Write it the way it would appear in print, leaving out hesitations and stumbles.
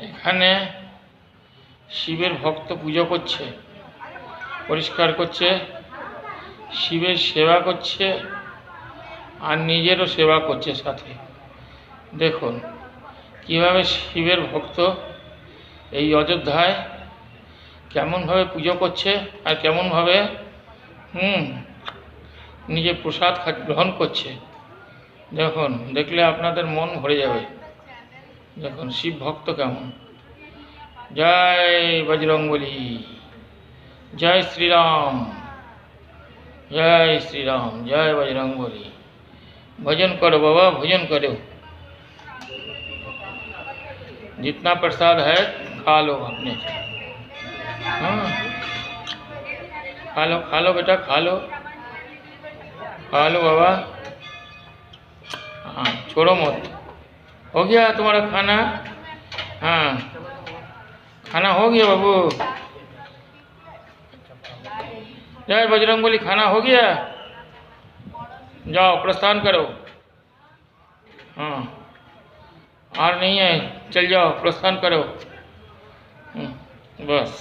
এখানে শিবের ভক্ত পুজো করছে, পরিষ্কার করছে, শিবের সেবা করছে আর নিজেরও সেবা করছে সাথে। দেখুন কিভাবে শিবের ভক্ত এই অযোধ্যায় কেমনভাবে পুজো করছে আর কেমনভাবে নিজে প্রসাদ গ্রহণ করছে। দেখুন, দেখলে আপনাদের মন ভরে যাবে। দেখুন শিব ভক্ত কেমন। জয় বজরংবলী, জয় श्रीराम, जय श्री राम, जय बजरंगबली। भजन करो बाबा, भजन करो। जितना प्रसाद है खा लो अपने से। हाँ, खा लो बेटा, खा लो बाबा। हाँ, छोड़ो मत। हो गया तुम्हारा खाना? हाँ, खाना हो गया बाबू। जय बजरंगबली, खाना हो गया? जाओ प्रस्थान करो। हाँ, और नहीं है, चल जाओ प्रस्थान करो। बस।